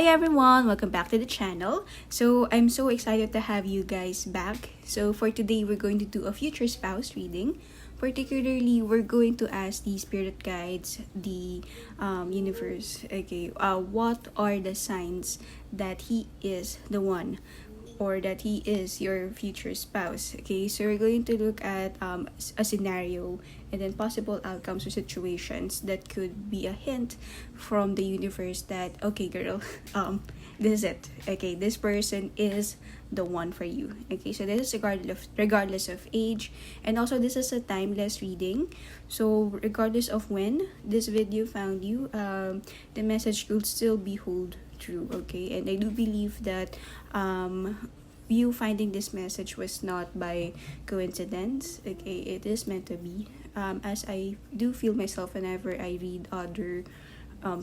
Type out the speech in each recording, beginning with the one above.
everyone, welcome back to the channel. So I'm so excited to have you guys back. So for today, we're going to do a future spouse reading. Particularly, we're going to ask the spirit guides, the universe, okay, what are the signs that he is the one, or that he is your future spouse. Okay, so we're going to look at a scenario and then possible outcomes or situations that could be a hint from the universe that, okay girl, this is it. Okay, this person is the one for you. Okay, so this is regardless of age, and also this is a timeless reading. So regardless of when this video found you, the message will still be hold true. Okay, and I do believe that you finding this message was not by coincidence. Okay, it is meant to be, as I do feel myself whenever I read other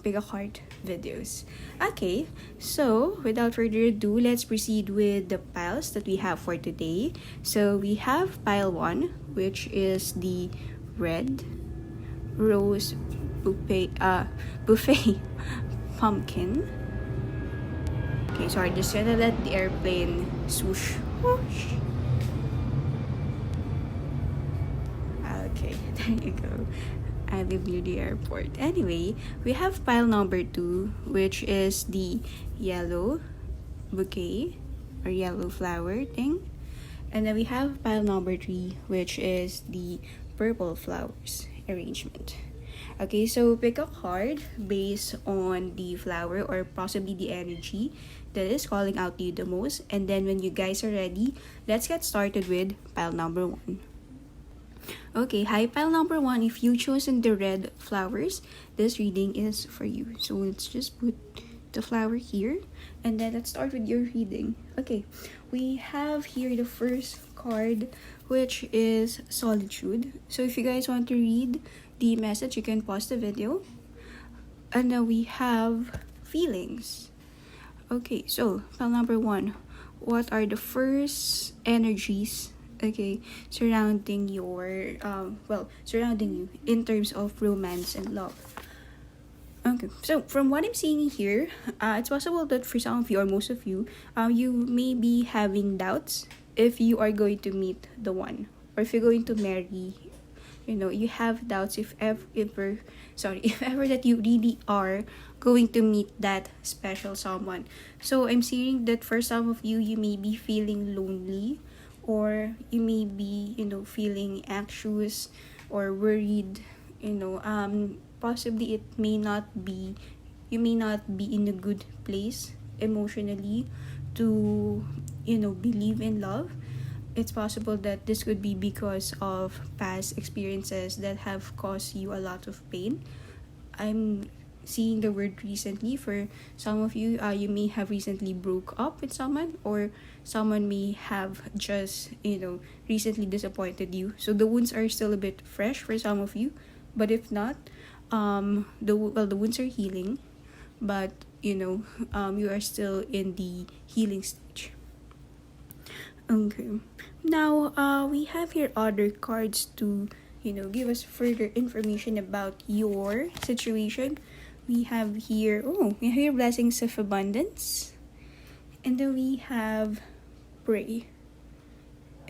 pick a card videos. Okay, so without further ado, let's proceed with the piles that we have for today. So we have pile 1, which is the red rose buffet pumpkin. Okay, sorry, just gonna let the airplane swoosh. Whoosh. Okay, there you go. I live near the airport. Anyway, we have pile number 2, which is the yellow bouquet or yellow flower thing. And then we have pile number 3, which is the purple flowers arrangement. Okay, so pick a card based on the flower or possibly the energy that is calling out to you the most. And then when you guys are ready, let's get started with pile number 1. Okay, hi pile number 1. If you chosen the red flowers, this reading is for you. So let's just put the flower here and then let's start with your reading. Okay, we have here the first card, which is solitude. So if you guys want to read the message, you can pause the video. And then we have feelings. Okay, so pile number 1, what are the first energies, okay, surrounding your surrounding you in terms of romance and love? Okay, so from what I'm seeing here, it's possible that for some of you or most of you, you may be having doubts if you are going to meet the one, or if you're going to marry. You know, you have doubts if ever that you really are going to meet that special someone. So I'm seeing that for some of you, you may be feeling lonely, or you may be, feeling anxious or worried. Possibly it may not be, you may not be in a good place emotionally to, believe in love. It's possible that this could be because of past experiences that have caused you a lot of pain. I'm seeing the word recently. For some of you, you may have recently broke up with someone, or someone may have just, recently disappointed you. So the wounds are still a bit fresh for some of you. But if not, the wounds are healing, but you are still in the healing stage. Okay, now we have here other cards to give us further information about your situation. We have here blessings of abundance, and then we have pray.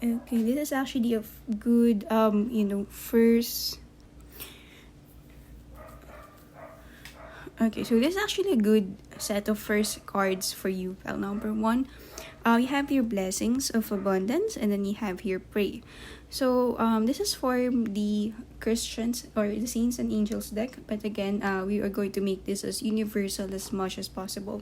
Okay, this is actually a good first. Okay, so this is actually a good set of first cards for you, pile number 1. You have your blessings of abundance, and then you have here pray. So this is for the Christians or the saints and angels deck, but again, we are going to make this as universal as much as possible.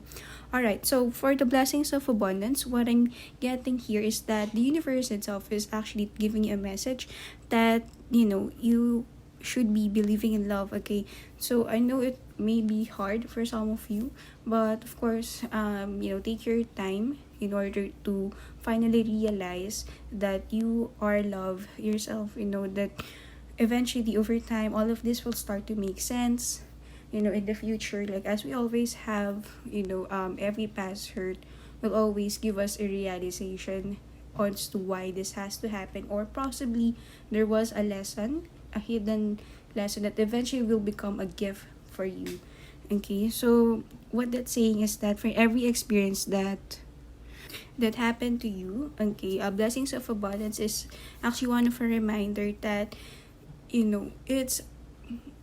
Alright, so for the blessings of abundance, what I'm getting here is that the universe itself is actually giving you a message that you should be believing in love. Okay, so I know it may be hard for some of you, but of course, take your time in order to finally realize that you are love yourself. That eventually over time all of this will start to make sense in the future. Like, as we always have, every past hurt will always give us a realization as to why this has to happen, or possibly there was a lesson, a hidden lesson that eventually will become a gift for you. Okay, so what that's saying is that for every experience that happened to you, okay, blessings of abundance is actually one of a reminder that, it's,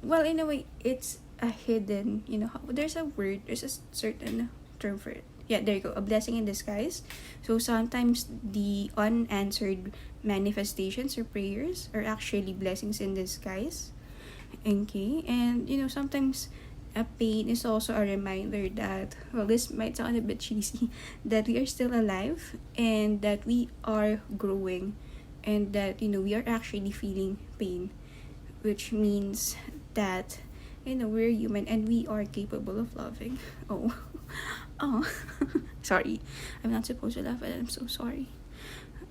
well, in a way, it's a hidden, there's a word, there's a certain term for it. Yeah, there you go, a blessing in disguise. So sometimes the unanswered manifestations or prayers are actually blessings in disguise. Okay, and sometimes a pain is also a reminder that, well, this might sound a bit cheesy, that we are still alive and that we are growing, and that we are actually feeling pain, which means that we're human and we are capable of loving. Oh. Oh. Sorry, I'm not supposed to laugh, but I'm so sorry,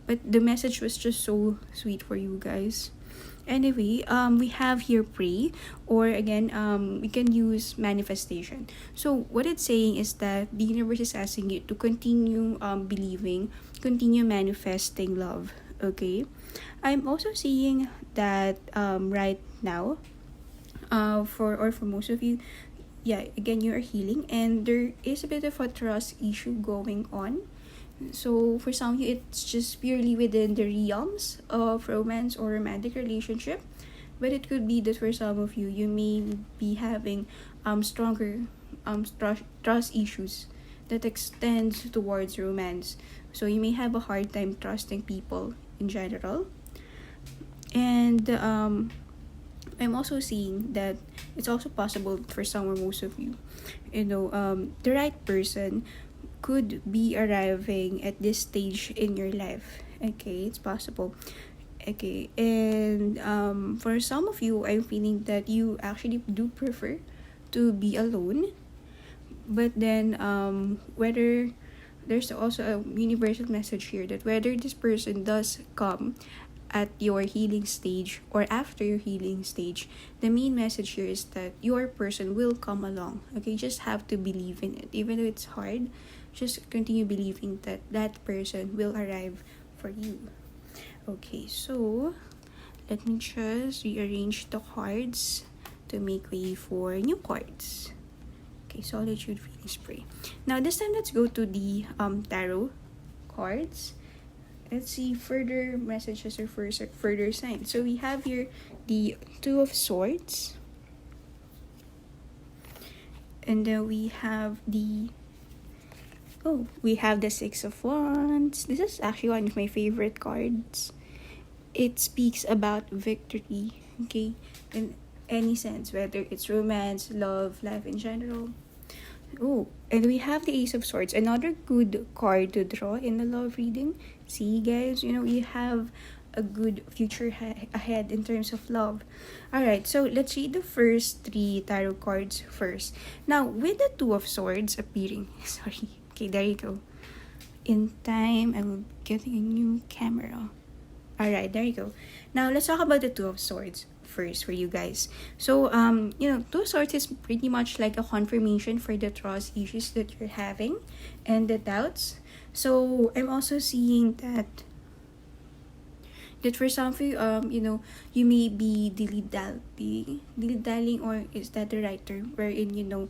but the message was just so sweet for you guys. Anyway, we have here pray, or again, we can use manifestation. So what it's saying is that the universe is asking you to continue believing, continue manifesting love. Okay, I'm also seeing that right now, for most of you, yeah, again, you are healing, and there is a bit of a trust issue going on. So for some of you, it's just purely within the realms of romance or romantic relationship, but it could be that for some of you, you may be having stronger trust issues that extends towards romance. So you may have a hard time trusting people in general, and I'm also seeing that it's also possible for some or most of you, the right person could be arriving at this stage in your life. Okay, it's possible. Okay, and for some of you, I'm feeling that you actually do prefer to be alone, but then whether there's also a universal message here that whether this person does come at your healing stage or after your healing stage, the main message here is that your person will come along. Okay, just have to believe in it, even though it's hard. Just continue believing that that person will arrive for you. Okay, so let me just rearrange the cards to make way for new cards. Okay, solitude, feeling, spray. Now this time, let's go to the tarot cards. Let's see further messages or further signs. So we have here the Two of Swords, and then we have the Six of Wands. This is actually one of my favorite cards. It speaks about victory, okay, in any sense, whether it's romance, love, life in general. Oh, and we have the Ace of Swords, another good card to draw in the love reading. See, guys, you have a good future ahead in terms of love. Alright, so let's read the first three tarot cards first. Now, with the Two of Swords appearing, sorry, okay, there you go. In time, I will be getting a new camera. Alright, there you go. Now, let's talk about the Two of Swords first for you guys. So, Two of Swords is pretty much like a confirmation for the trust issues that you're having and the doubts. So, I'm also seeing that for some of you, you may be dilly-dallying, or is that the right term? Wherein,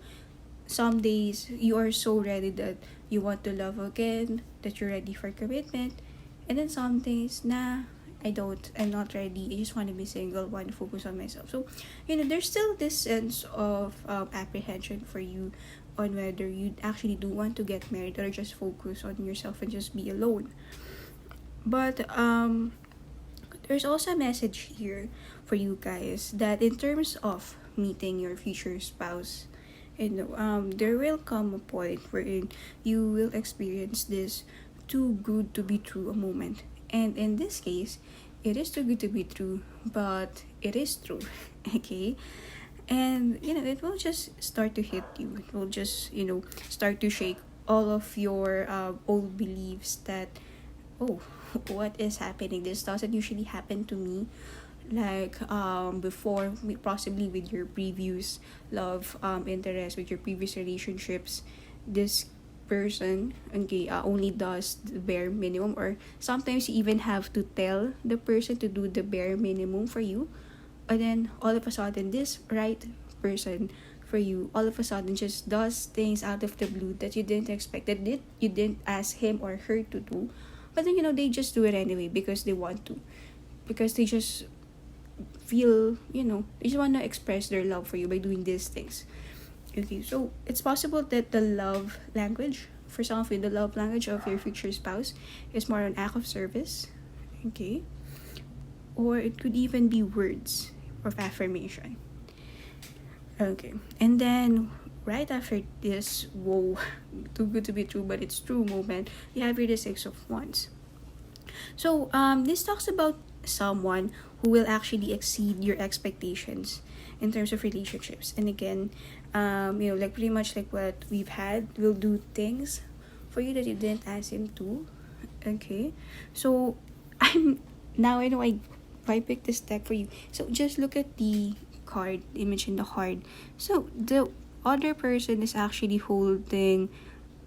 some days you are so ready that you want to love again, that you're ready for commitment, and then some days, nah, I'm not ready, I just want to be single, want to focus on myself. So, there's still this sense of apprehension for you on whether you actually do want to get married or just focus on yourself and just be alone. But there's also a message here for you guys that in terms of meeting your future spouse, there will come a point wherein you will experience this too good to be true a moment. And in this case, it is too good to be true, but it is true. Okay? And, it will just start to hit you. It will just, start to shake all of your old beliefs that, oh, what is happening? This doesn't usually happen to me. Like before, possibly with your previous love interest, with your previous relationships, this person, okay, only does the bare minimum, or sometimes you even have to tell the person to do the bare minimum for you, and then all of a sudden this right person for you all of a sudden just does things out of the blue that you didn't expect, that you didn't ask him or her to do, but then they just do it anyway because they want to, because they just feel, they just want to express their love for you by doing these things. Okay, so it's possible that the love language, for some of you, the love language of your future spouse is more an act of service. Okay, or it could even be words of affirmation. Okay, and then right after this, whoa, too good to be true, but it's true moment, you have here the Six of Wands. So this talks about someone who will actually exceed your expectations in terms of relationships. And again, like pretty much like what we've had, will do things for you that you didn't ask him to. Okay, so I know I picked this deck for you. So just look at the card, image in the card. So the other person is actually holding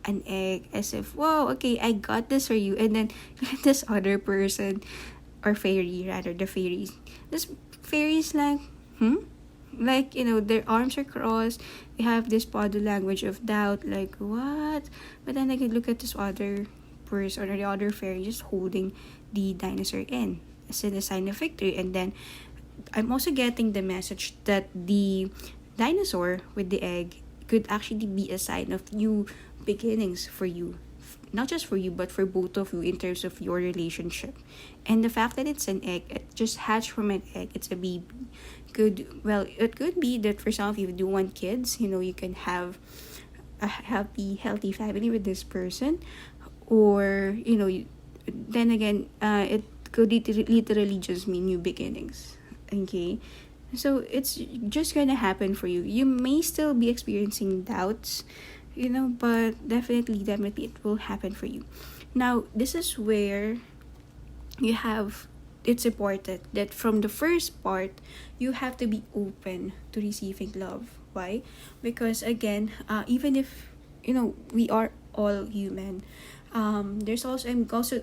an egg as if, whoa, okay, I got this for you. And then look at this other person, or fairy rather, the fairies. This fairies like, like, their arms are crossed, they have this body language of doubt, like what? But then I can look at this other person or the other fairy just holding the dinosaur in as a sign of victory. And then I'm also getting the message that the dinosaur with the egg could actually be a sign of new beginnings for you, not just for you but for both of you in terms of your relationship. And the fact that it's an egg, it just hatched from an egg, it's a baby, it could be that for some of you do want kids, you can have a healthy family with this person, or then again, it could literally just mean new beginnings. Okay, so it's just gonna happen for you. You may still be experiencing doubts, but definitely it will happen for you. Now, this is where it's important that from the first part, you have to be open to receiving love. Why? Because again, even if, we are all human, I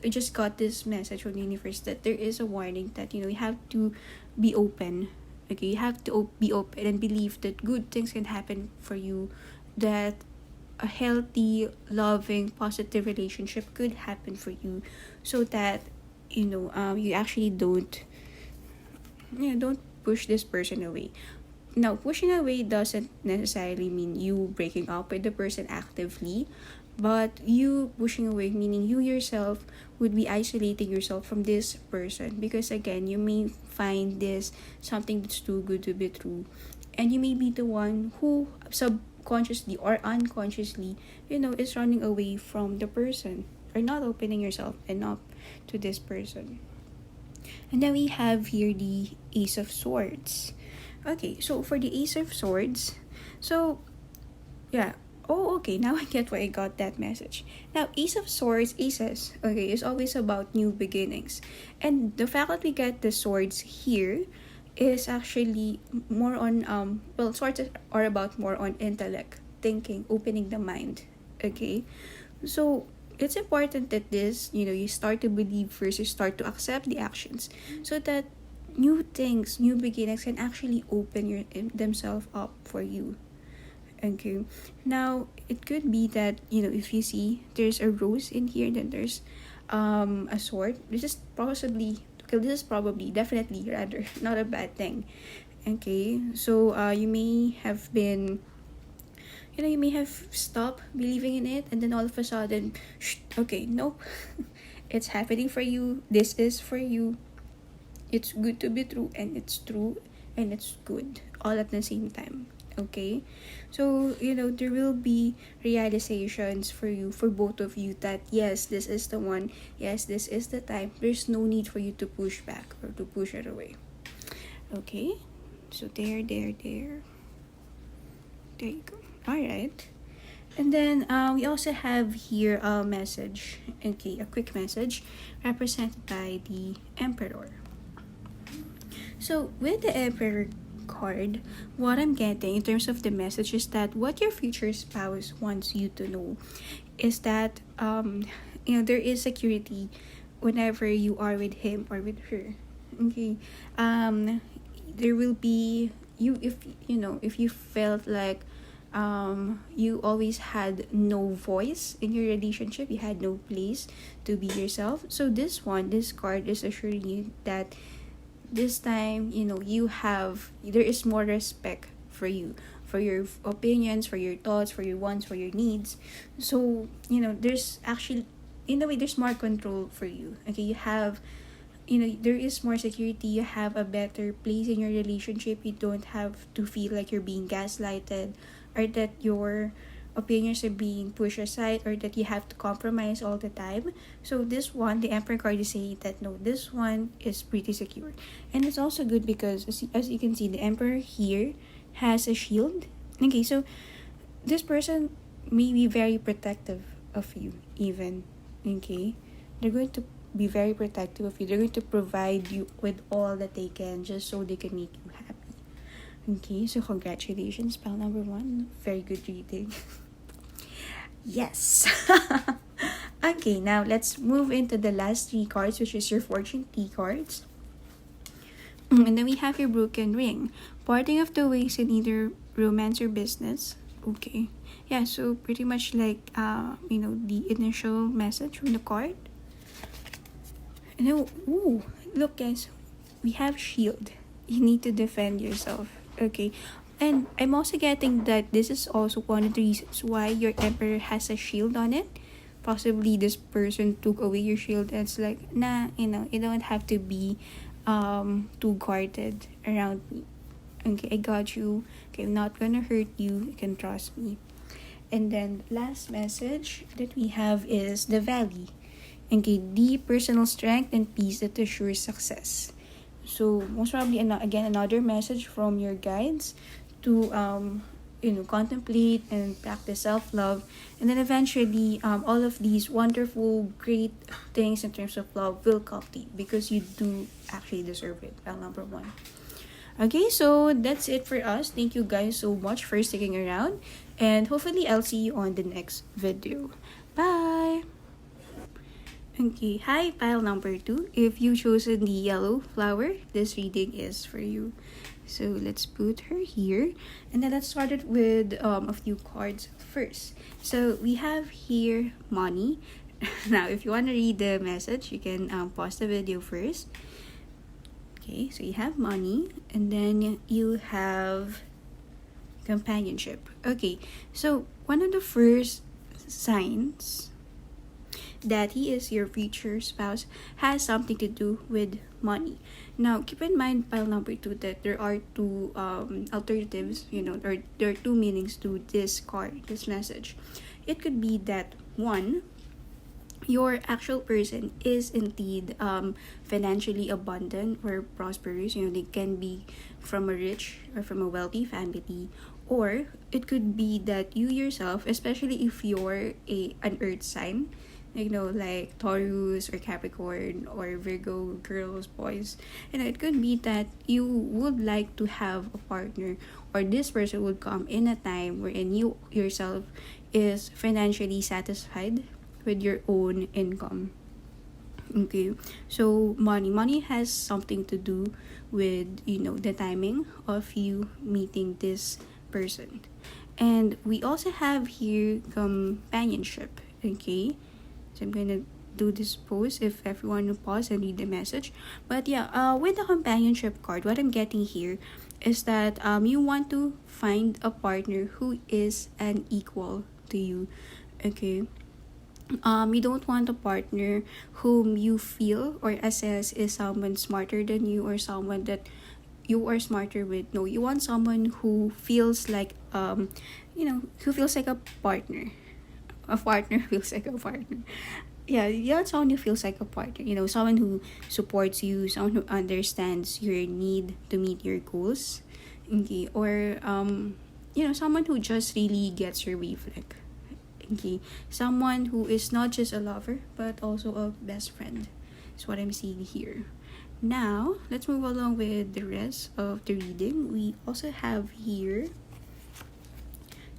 just got this message from the universe that there is a warning that, you have to be open. Okay, you have to be open and believe that good things can happen for you, that a healthy, loving, positive relationship could happen for you, so that you actually don't push this person away. Now, pushing away doesn't necessarily mean you breaking up with the person actively, but you pushing away meaning you yourself would be isolating yourself from this person, because again, you may find this something that's too good to be true, and you may be the one who subconsciously or unconsciously is running away from the person, or not opening yourself enough to this person. And then we have here the Ace of Swords. Okay, so for the Ace of Swords, so yeah, okay, now I get why I got that message. Now, Ace of Swords, aces, okay, is always about new beginnings. And the fact that we get the swords here is actually more on, swords are about more on intellect, thinking, opening the mind, okay? So, it's important that this, you start to believe first, you start to accept the actions, so that new things, new beginnings can actually open themselves up for you. Okay, now it could be that if you see there's a rose in here, then there's a sword. This is probably definitely rather not a bad thing. Okay, so you may have been, you may have stopped believing in it, and then all of a sudden, okay, nope, it's happening for you. This is for you. It's good to be true, and it's true, and it's good all at the same time. Okay, so there will be realizations for you, for both of you, that yes, this is the one, yes, this is the time. There's no need for you to push back or to push it away. Okay, so there you go. All right, and then we also have here a message, okay, a quick message represented by the Emperor. So with the Emperor card, what I'm getting in terms of the message is that what your future spouse wants you to know is that there is security whenever you are with him or with her. Okay, there will be if you felt like you always had no voice in your relationship, you had no place to be yourself. So this card is assuring you that this time, there is more respect for you, for your opinions, for your thoughts, for your wants, for your needs. So there's actually, in a way, there's more control for you. Okay, you have, there is more security. You have a better place in your relationship. You don't have to feel like you're being gaslighted, or that your opinions are being pushed aside, or that you have to compromise all the time. So this one, the Emperor card, is saying that no, this one is pretty secure. And it's also good because as you can see, the Emperor here has a shield. Okay, so this person may be very protective of you, even. Okay, they're going to be very protective of you. They're going to provide you with all that they can, just so they can make you happy. Okay, so congratulations, pile number 1. Very good reading. Yes. Okay, now let's move into the last 3 cards, which is your fortune tea cards. And then we have your broken ring. Parting of the ways in either romance or business. Okay. Yeah, so pretty much like the initial message from the card. And then, ooh, look guys, we have shield. You need to defend yourself. Okay. And I'm also getting that this is also one of the reasons why your Emperor has a shield on it. Possibly this person took away your shield and it's like, nah, you don't have to be too guarded around me. Okay, I got you. Okay, I'm not gonna hurt you. You can trust me. And then last message that we have is the Valley. Okay, deep personal strength and peace that assures success. So most probably again another message from your guides to contemplate and practice self-love, and then eventually all of these wonderful great things in terms of love will come to you because you do actually deserve it. Pile number 1. Okay, so that's it for us. Thank you guys so much for sticking around, and hopefully I'll see you on the next video. Bye. Okay, hi pile number 2. If you chosen the yellow flower, this reading is for you. So let's put her here, and then let's start it with a few cards first. So we have here money. Now if you want to read the message, you can pause the video first. Okay, so you have money, and then you have companionship. Okay, so one of the first signs that he is your future spouse has something to do with money. Now, keep in mind, pile number 2, that there are 2 alternatives, or there are 2 meanings to this card, this message. It could be that 1, your actual person is indeed financially abundant or prosperous. They can be from a rich or from a wealthy family. Or it could be that you yourself, especially if you're an earth sign, like Taurus or Capricorn or Virgo girls, boys, it could be that you would like to have a partner, or this person would come in a time wherein you yourself is financially satisfied with your own income. Okay, so money has something to do with the timing of you meeting this person. And we also have here companionship. Okay, so I'm gonna do this pose if everyone will pause and read the message. But yeah, with the companionship card, what I'm getting here is that you want to find a partner who is an equal to you. Okay, you don't want a partner whom you feel or assess is someone smarter than you, or someone that you are smarter with. No, you want someone who feels like who feels like a partner. A partner feels like a partner. Yeah, you want someone who feels like a partner. Someone who supports you, someone who understands your need to meet your goals. Okay, or someone who just really gets your wavelength. Okay, someone who is not just a lover but also a best friend. That's what I'm seeing here. Now, let's move along with the rest of the reading. We also have here,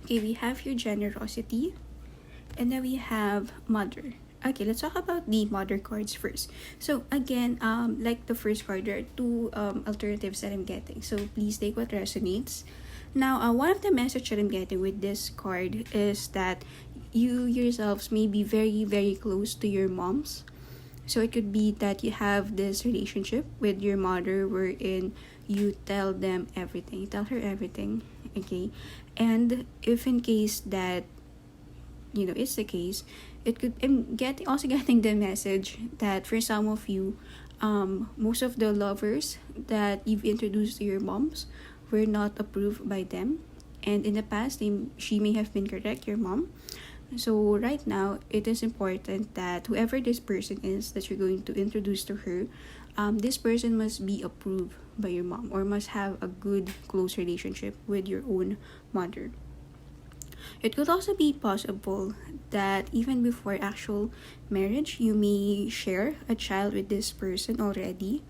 we have your generosity, and then we have mother. Okay, let's talk about the mother cards first. So again, like the first card, there are two alternatives that I'm getting. So please take what resonates. Now, one of the message that I'm getting with this card is that you yourselves may be very, very close to your moms. So it could be that you have this relationship with your mother wherein you tell them everything, you tell her everything, okay? And if in case that, it's the case, it could, also getting the message that for some of you, most of the lovers that you've introduced to your moms were not approved by them. And in the past, she may have been correct, your mom. So right now, it is important that whoever this person is that you're going to introduce to her, this person must be approved by your mom or must have a good, close relationship with your own mother. It could also be possible that even before actual marriage, you may share a child with this person already,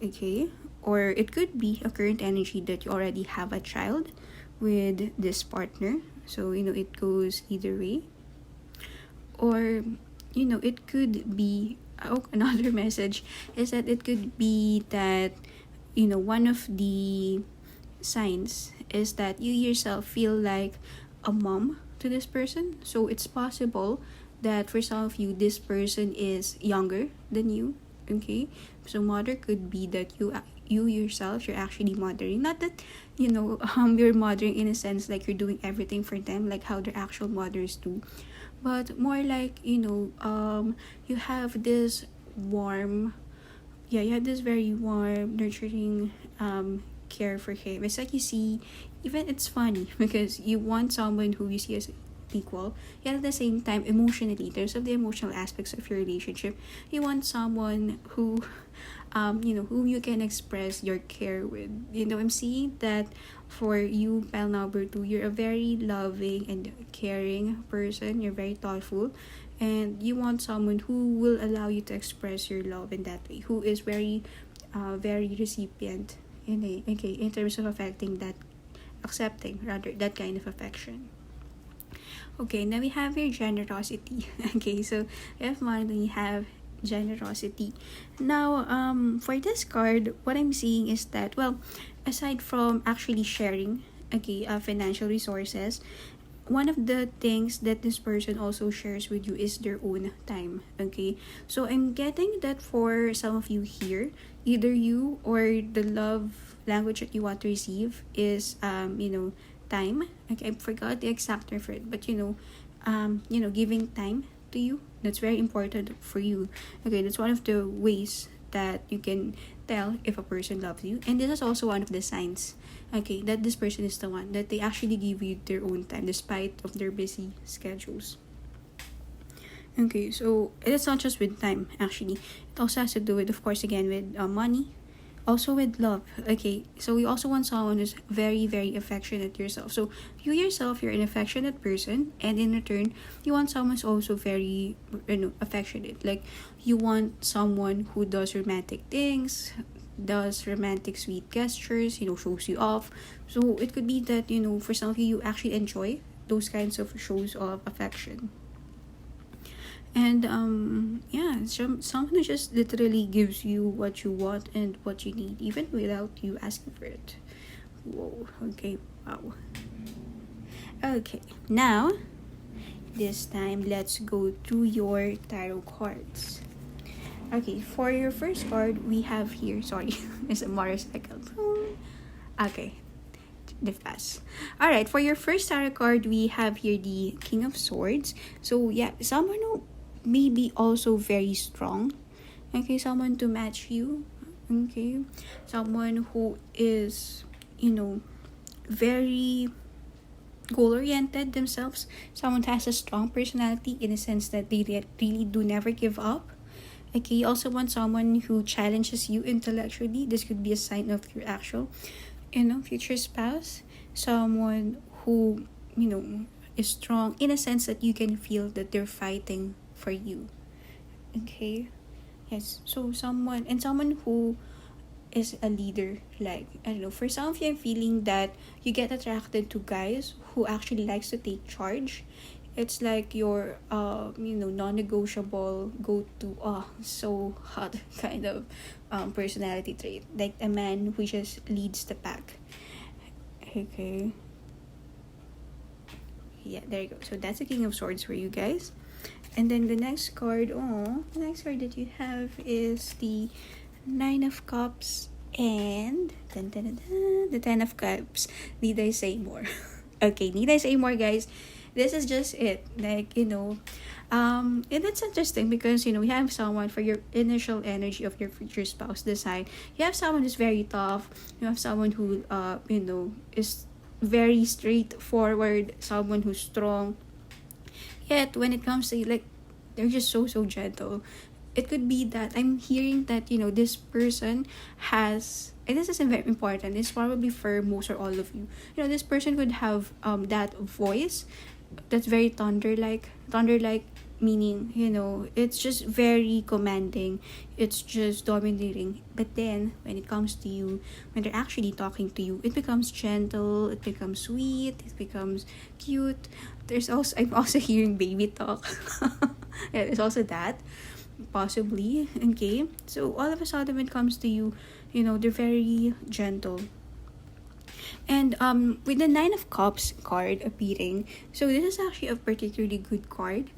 okay? Or it could be a current energy that you already have a child with this partner. So, it goes either way. Or, it could be, another message is that it could be that, one of the signs is that you yourself feel like a mom to this person. So it's possible that for some of you, this person is younger than you, okay? So mother could be that you yourself, you're actually mothering. Not that, you're mothering in a sense like you're doing everything for them, like how their actual mothers do. But more like, you have this warm, you have this very warm, nurturing care for him. It's like you see, even it's funny because you want someone who you see as equal, yet at the same time, emotionally, in terms of the emotional aspects of your relationship, you want someone who whom you can express your care with. I'm seeing that for you, pile number 2, you're a very loving and caring person. You're very thoughtful, and you want someone who will allow you to express your love in that way, who is very recipient in terms of accepting rather that kind of affection. Okay, now we have your generosity. Okay, so we have money, we have generosity. Now, for this card, what I'm seeing is that, well, aside from actually sharing, financial resources, one of the things that this person also shares with you is their own time. Okay, so I'm getting that for some of you here, either you or the love language that you want to receive is time. Okay, I forgot the exact term for it, but giving time to you, that's very important for you. Okay, that's one of the ways that you can tell if a person loves you, and this is also one of the signs, that this person is the one, that they actually give you their own time despite of their busy schedules. Okay, so it's not just with time, actually. It also has to do with, of course, again, with money, also with love. Okay, so you also want someone who's very, very affectionate yourself. So you yourself, you're an affectionate person, and in return, you want someone who's also very, affectionate. Like, you want someone who does romantic things, does romantic sweet gestures, shows you off. So it could be that, for some of you actually enjoy those kinds of shows of affection. And someone who just literally gives you what you want and what you need, even without you asking for it. Whoa, okay, wow. Okay, now, this time, let's go through your tarot cards. Okay, for your first card, we have here, sorry, it's a motorcycle. Okay, the fast. Alright, for your first tarot card, we have here the King of Swords. So, yeah, someone who may be also very strong. Okay, someone to match you. Okay, someone who is, very goal-oriented themselves. Someone who has a strong personality in a sense that they really do never give up. Okay, you also want someone who challenges you intellectually. This could be a sign of your actual, future spouse. Someone who, is strong in a sense that you can feel that they're fighting for you. Okay, yes, so someone who is a leader. Like, I don't know, for some of you, I'm feeling that you get attracted to guys who actually likes to take charge It's like your non-negotiable go-to, so hot kind of personality trait, like a man who just leads the pack. Okay, yeah, there you go. So that's the King of Swords for you guys. And then the next card, the next card that you have is the Nine of Cups and the Ten of Cups. Need I say more? Okay, need I say more, guys? This is just it. Like, and it's interesting because, we have someone for your initial energy of your future spouse design. You have someone who's very tough. You have someone who, is very straightforward, someone who's strong. Yet, when it comes to, like, they're just so gentle. It could be that I'm hearing that, this person has, and this is very important, it's probably for most or all of you. This person could have that voice that's very thunder-like, meaning, it's just very commanding, it's just dominating. But then, when it comes to you, when they're actually talking to you, it becomes gentle, it becomes sweet, it becomes cute. I'm also hearing baby talk. Yeah, there's also that. Possibly, okay? So, all of a sudden, when it comes to you, they're very gentle. And with the Nine of Cups card appearing, so this is actually a particularly good card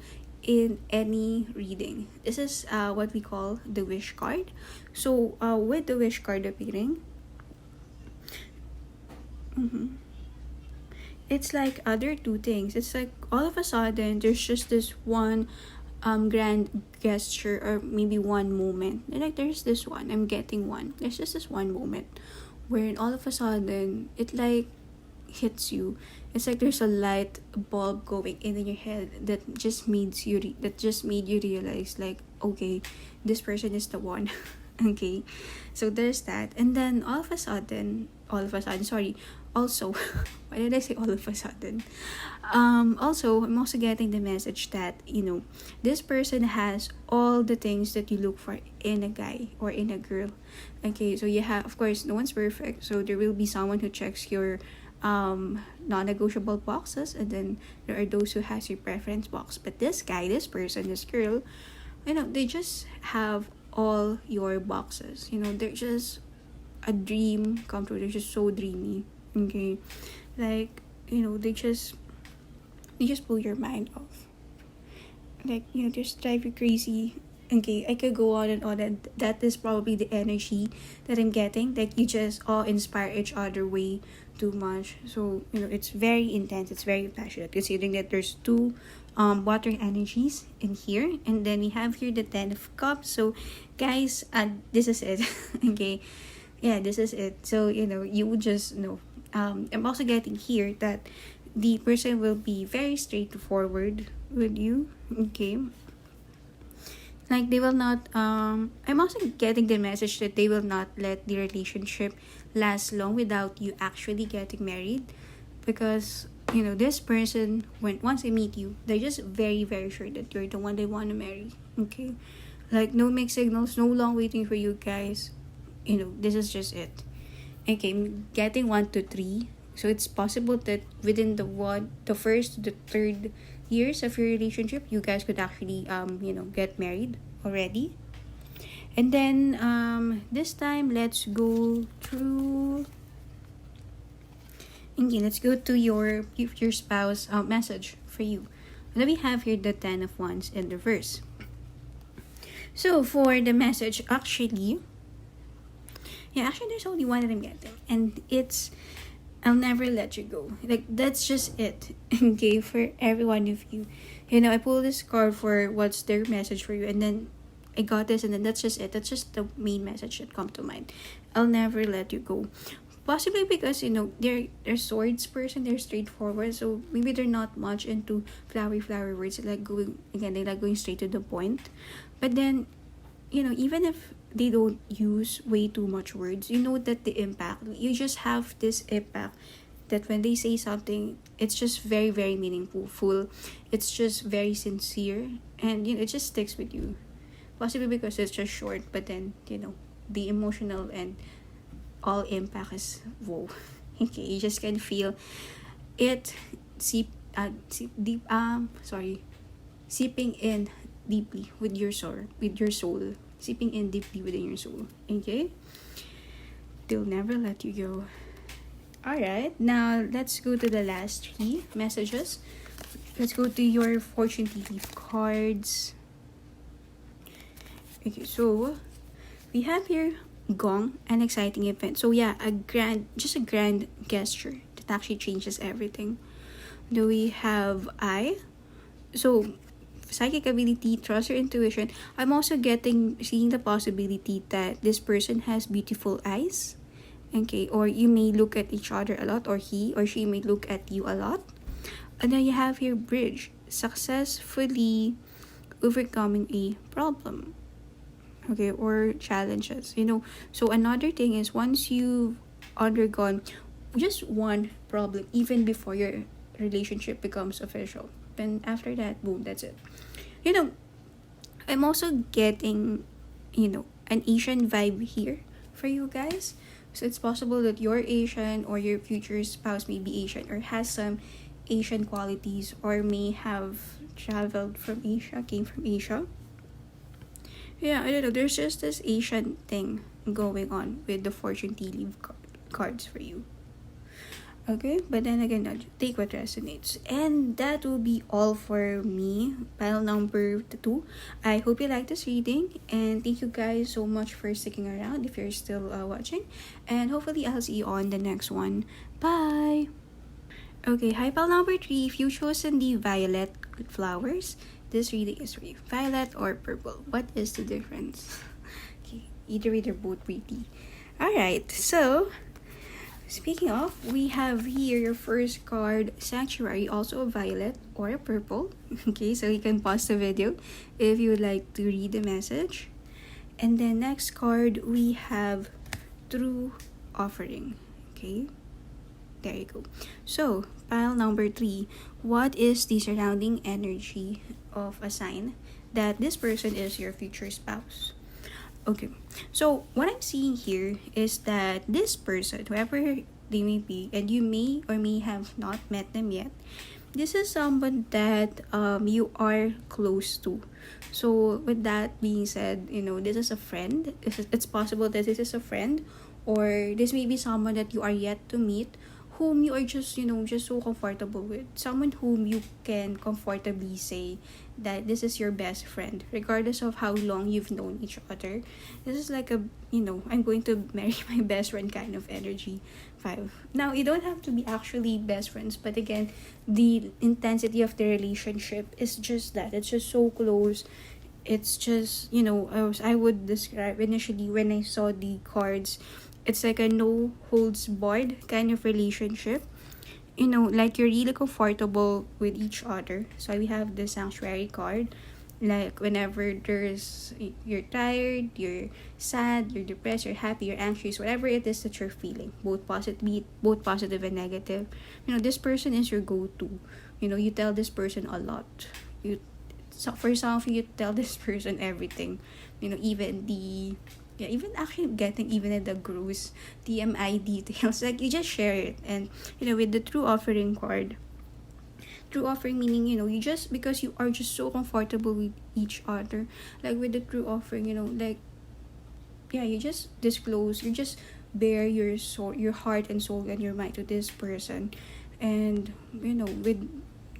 in any reading. This is what we call the Wish card. So, with the Wish card appearing, it's like other two things. It's like all of a sudden, there's just this one grand gesture, or maybe one moment. Like, there's this one, I'm getting one. There's just this one moment where all of a sudden it like hits you. It's like there's a light bulb going in your head that just made you realize, like, okay, this person is the one. Okay, so there's that. And then all of a sudden, sorry, also, why did I say all of a sudden? Also, I'm also getting the message that, this person has all the things that you look for in a guy or in a girl. Okay, so you have, of course, no one's perfect. So there will be someone who checks your non-negotiable boxes, and then there are those who has your preference box. But this guy, this person, this girl, they just have all your boxes. They're just a dream come true. They're just so dreamy. Okay, like, they just blow your mind off. Like, just drive you crazy. Okay, I could go on and on, and that is probably the energy that I'm getting. Like, you just all inspire each other way too much. So, it's very intense, it's very passionate, considering that there's two water energies in here. And then we have here the Ten of Cups. So, guys, this is it. Okay, yeah, this is it. So, you would just know. I'm also getting here that the person will be very straightforward with you. Okay, like, they will not I'm also getting the message that they will not let the relationship last long without you actually getting married. Because this person, once they meet you, they're just very sure that you're the one they want to marry. Okay, like, no mixed signals, no long waiting for you guys. This is just it. Okay, I'm getting 1 to 3. So it's possible that within the first to the third years of your relationship, you guys could actually get married already. And then this time, let's go to your future spouse message for you. Then we have here the Ten of Wands in reverse. So for the message, actually there's only one that I'm getting, and it's I'll never let you go. Like, that's just it. Okay, for every one of you. I pulled this card for what's their message for you, and then I got this, and then that's just it. That's just the main message that come to mind. I'll never let you go. Possibly because, they're swords person, they're straightforward, so maybe they're not much into flowery words. They like going straight to the point. But then, even if they don't use way too much words, that the impact, you just have this impact that when they say something, it's just very meaningful. It's just very sincere, and it just sticks with you. Possibly because it's just short, but then the emotional and all impact is whoa. Okay, you just can feel it seep deep seeping in deeply with your soul, seeping in deeply within your soul. Okay, they'll never let you go. All right, now let's go to the last 3 messages. Let's go to your fortune tea leaf cards. Okay, so we have here gong, an exciting event. So yeah, a grand gesture that actually changes everything. Do we have I? So psychic ability, trust your intuition. I'm also seeing the possibility that this person has beautiful eyes. Okay, or you may look at each other a lot, or he or she may look at you a lot. And then you have here bridge, successfully overcoming a problem. Okay, or challenges. So another thing is, once you've undergone just one problem, even before your relationship becomes official, then after that, boom, that's it. I'm also getting an Asian vibe here for you guys. So it's possible that you're Asian, or your future spouse may be Asian, or has some Asian qualities, or may have traveled from Asia, came from Asia. Yeah, I don't know. There's just this Asian thing going on with the fortune tea leaf cards for you. Okay, but then again, take what resonates. And that will be all for me, pile number 2. I hope you like this reading, and thank you guys so much for sticking around if you're still watching. And hopefully I'll see you on the next one. Bye! Okay, hi pile number 3. If you've chosen the violet flowers, this reading is for you. Violet or purple? What is the difference? Okay, either way, they're both pretty. Alright, so speaking of, we have here your first card, Sanctuary, also a violet or a purple. Okay, so you can pause the video if you would like to read the message. And then next card, we have True Offering. Okay, there you go. So, pile number 3, what is the surrounding energy of a sign that this person is your future spouse? Okay, so what I'm seeing here is that this person, whoever they may be, and you may or may have not met them yet, this is someone that you are close to. So with that being said, this is a friend. It's possible that this is a friend, or this may be someone that you are yet to meet, whom you are just so comfortable with. Someone whom you can comfortably say that this is your best friend, regardless of how long you've known each other. This is like a, I'm going to marry my best friend kind of energy 5. Now, you don't have to be actually best friends, but again, the intensity of the relationship is just that. It's just so close. It's just, I would describe initially when I saw the cards, it's like a no holds barred kind of relationship. Like you're really comfortable with each other. So we have the Sanctuary card. Like whenever you're tired, you're sad, you're depressed, you're happy, you're anxious, whatever it is that you're feeling, both positive and negative, this person is your go-to. You tell this person a lot. For some of you tell this person everything. Even actually getting even in the gross TMI details, like you just share it. And with the True Offering card, True Offering meaning, you just, because you are just so comfortable with each other, like with the True Offering, you just disclose, you just bare your soul, your heart and soul and your mind to this person. And with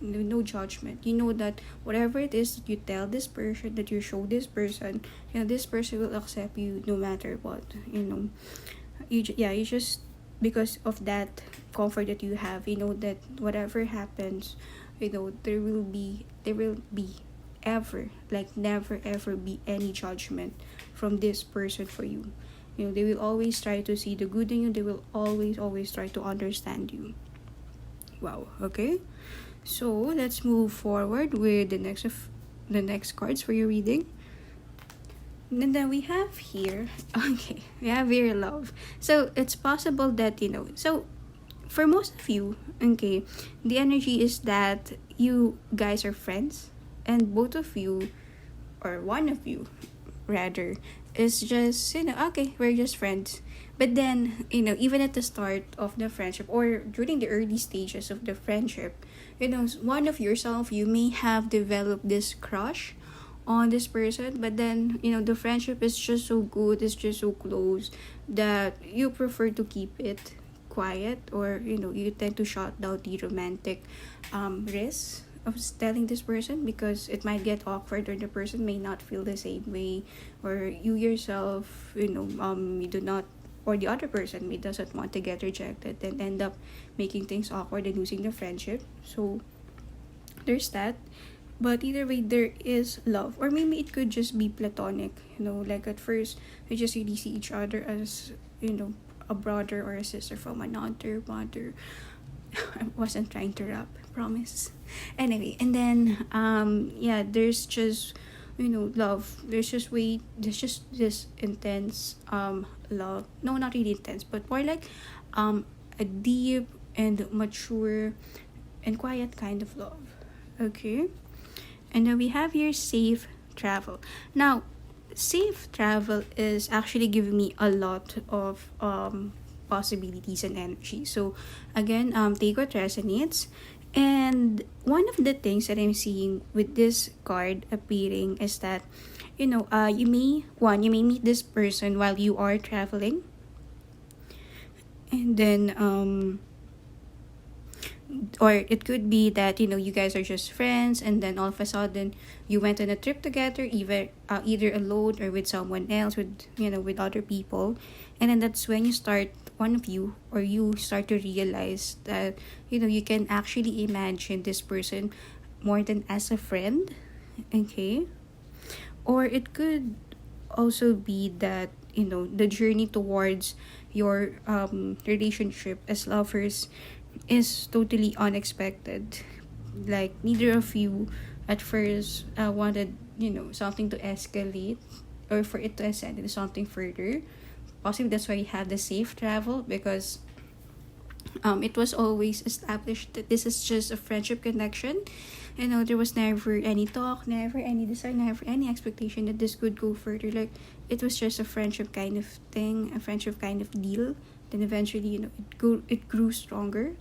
no judgment, that whatever it is that you tell this person, that you show this person, this person will accept you no matter what. You just, because of that comfort that you have, that whatever happens, there will be ever, like never ever be any judgment from this person for you. They will always try to see the good in you. They will always try to understand you. Wow. Okay, so let's move forward with the next cards for your reading. And then we have here, we have here love. So it's possible that, so for most of you, the energy is that you guys are friends, and both of you, or one of you rather, is just, we're just friends. But then, even at the start of the friendship or during the early stages of the friendship, one of yourself, you may have developed this crush on this person, but then, the friendship is just so good, it's just so close that you prefer to keep it quiet, or, you tend to shut down the romantic risk of telling this person because it might get awkward, or the person may not feel the same way, or you yourself, you do not, or the other person may doesn't want to get rejected and end up making things awkward and losing the friendship. So there's that. But either way, there is love, or maybe it could just be platonic, like at first you just really see each other as, a brother or a sister from another mother. I wasn't trying to rap, promise. Anyway, and then there's just, love. There's just this intense love. No, not really intense, but more like a deep and mature and quiet kind of love. Okay. And then we have here safe travel. Now, safe travel is actually giving me a lot of possibilities and energy. So again, take what resonates. And one of the things that I'm seeing with this card appearing is that, you may meet this person while you are traveling. And then or it could be that, you guys are just friends, and then all of a sudden you went on a trip together, either alone or with someone else, with other people. And then that's when you start to realize that, you can actually imagine this person more than as a friend. Okay. Or it could also be that, the journey towards your relationship as lovers is totally unexpected. Like, neither of you at first wanted, something to escalate or for it to ascend into something further. Possibly that's why you have the safe travel, because it was always established that this is just a friendship connection. There was never any talk, never any desire, never any expectation that this could go further. Like, it was just a friendship kind of thing, a friendship kind of deal. Then eventually, it grew stronger,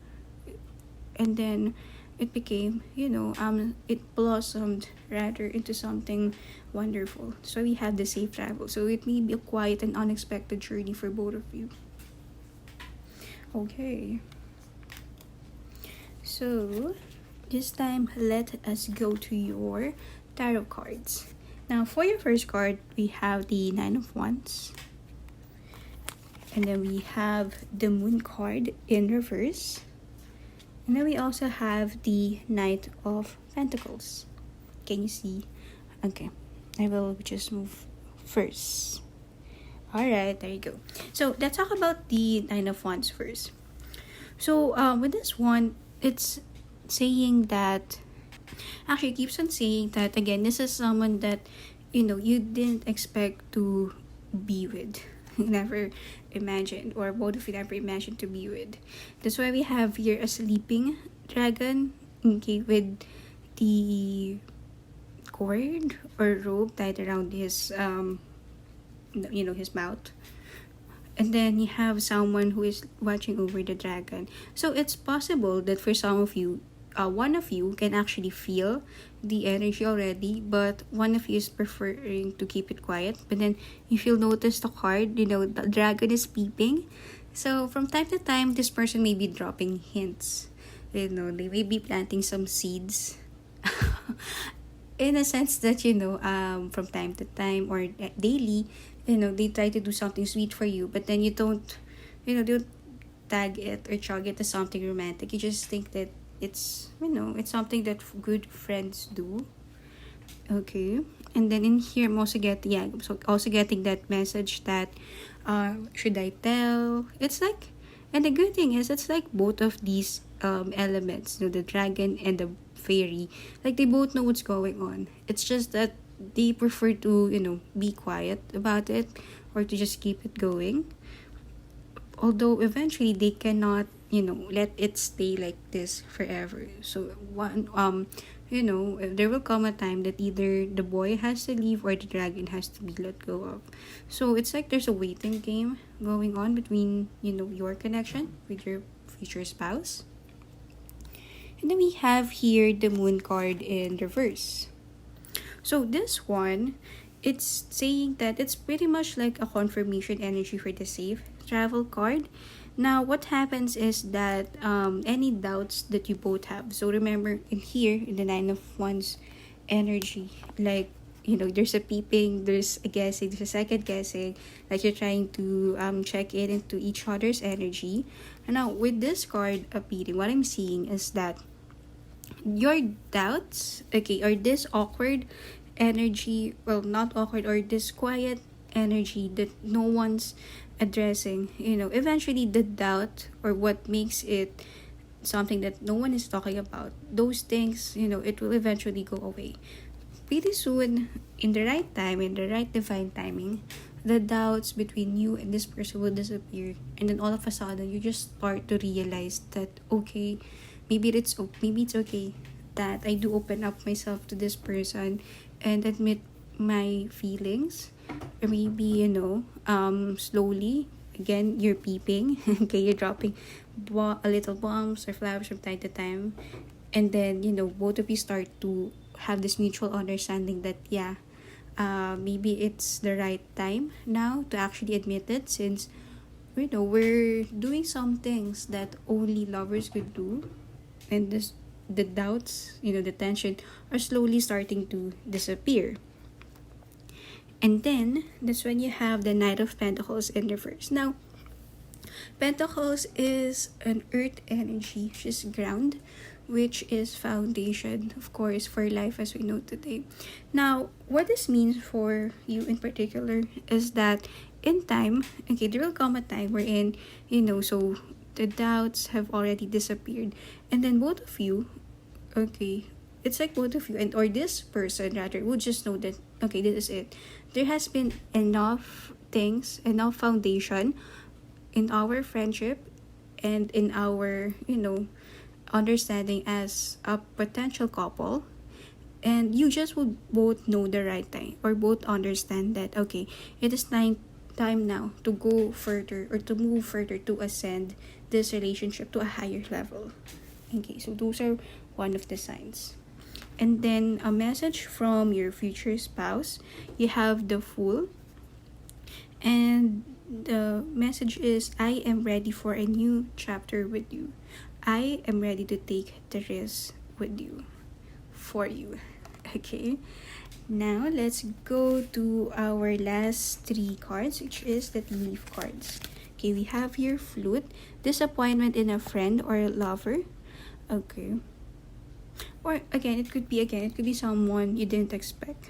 and then it became, it blossomed rather into something wonderful. So we had the safe travel. So it may be a quiet and unexpected journey for both of you. Okay. So this time, let us go to your tarot cards. Now, for your first card, we have the Nine of Wands. And then we have the Moon card in reverse. And then we also have the Knight of Pentacles. Can you see? Okay. I will just move first. Alright, there you go. So, let's talk about the Nine of Wands first. So, with this one, it's saying that... Actually, it keeps on saying that, again, this is someone that, you didn't expect to be with. Never imagined, or both of you never imagined to be with. That's why we have here a sleeping dragon, okay, with the cord or rope tied around his his mouth. And then you have someone who is watching over the dragon. So it's possible that for some of you, one of you can actually feel the energy already, but one of you is preferring to keep it quiet. But then if you'll notice the card, the dragon is peeping. So from time to time, this person may be dropping hints. They may be planting some seeds. In a sense that, from time to time or daily, they try to do something sweet for you, but then you don't tag it or chug it as something romantic. You just think that it's something that good friends do. Okay. And then in here, I'm also getting that message that should I tell? It's like, and the good thing is, it's like both of these elements, the dragon and the fairy, like they both know what's going on. It's just that they prefer to be quiet about it, or to just keep it going. Although eventually they cannot let it stay like this forever. So there will come a time that either the boy has to leave or the dragon has to be let go of. So it's like there's a waiting game going on between, your connection with your future spouse. And then we have here the moon card in reverse. So this one, it's saying that it's pretty much like a confirmation energy for the safe travel card. Now, what happens is that any doubts that you both have. So remember, in here, in the Nine of Wands energy, like, there's a peeping, there's a guessing, there's a second guessing, like you're trying to check in into each other's energy. And now, with this card appearing, what I'm seeing is that your doubts, okay, or this awkward energy, well, not awkward, or this quiet energy that no one's addressing, eventually the doubt or what makes it something that no one is talking about, those things, it will eventually go away. Pretty soon, in the right time, in the right divine timing, the doubts between you and this person will disappear. And then all of a sudden, you just start to realize that, okay, maybe it's okay that I do open up myself to this person and admit my feelings. Or maybe, slowly, again, you're peeping. Okay, you're dropping a little bombs or flowers from time to time. And then, both of you start to have this mutual understanding that, maybe it's the right time now to actually admit it, since, we're doing some things that only lovers could do. And the doubts, the tension are slowly starting to disappear. And then, that's when you have the Knight of Pentacles in reverse. Now, Pentacles is an earth energy, she's ground, which is foundation, of course, for life as we know today. Now, what this means for you in particular is that in time, okay, there will come a time wherein, so the doubts have already disappeared. And then both of you, okay, it's like both of you, or this person rather, will just know that, okay, this is it. There has been enough things, enough foundation in our friendship and in our, understanding as a potential couple. And you just will both know the right time, or both understand that, okay, it is time now to go further or to move further, to ascend this relationship to a higher level. Okay, so those are one of the signs. And then a message from your future spouse. You have the Fool. And the message is, I am ready for a new chapter with you. I am ready to take the risk with you. For you. Okay. Now, let's go to our last three cards, which is the tea leaf cards. Okay, we have your Flute. Disappointment in a friend or a lover. Okay. Or it could be someone you didn't expect.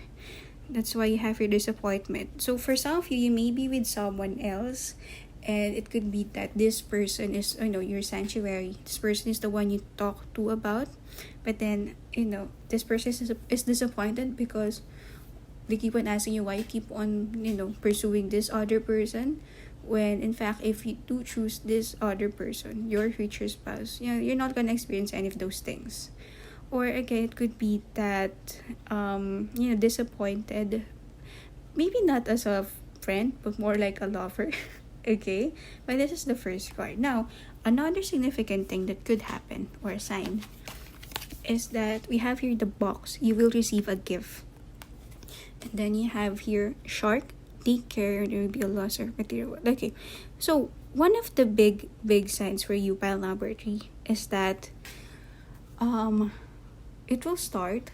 That's why you have your disappointment. So for some of you, you may be with someone else, and it could be that this person is, your sanctuary. This person is the one you talk to about, but then, this person is disappointed because they keep on asking you why you keep on, pursuing this other person, when in fact, if you do choose this other person, your future spouse, you're not gonna experience any of those things. Or again, it could be that, disappointed, maybe not as a friend, but more like a lover. Okay, but this is the first card. Now, another significant thing that could happen, or a sign, is that we have here the box. You will receive a gift. And then you have here Shark. Take care, there will be a loss of material. Okay, so one of the big signs for you, pile number 3, is that it will start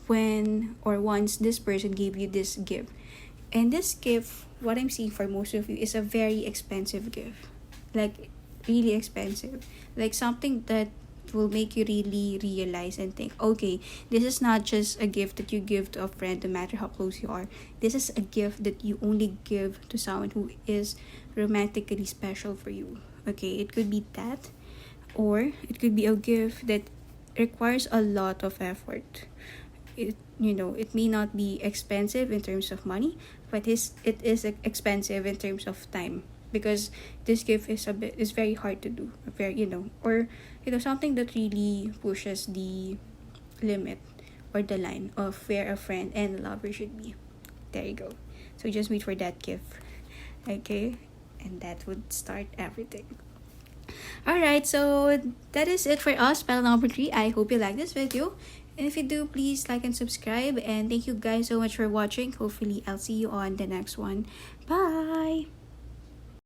when or once this person gave you this gift. And this gift, what I'm seeing for most of you, is a very expensive gift. Like, really expensive. Like, something that will make you really realize and think, okay, this is not just a gift that you give to a friend, no matter how close you are. This is a gift that you only give to someone who is romantically special for you. Okay, it could be that. Or it could be a gift that requires a lot of effort. It may not be expensive in terms of money, but it is expensive in terms of time, because this gift is very hard to do, very, or something that really pushes the limit or the line of where a friend and a lover should be. There you go. So just wait for that gift. Okay? And that would start everything. Alright, so that is it for us, pile number 3. I hope you like this video. And if you do, please like and subscribe. And thank you guys so much for watching. Hopefully, I'll see you on the next one. Bye!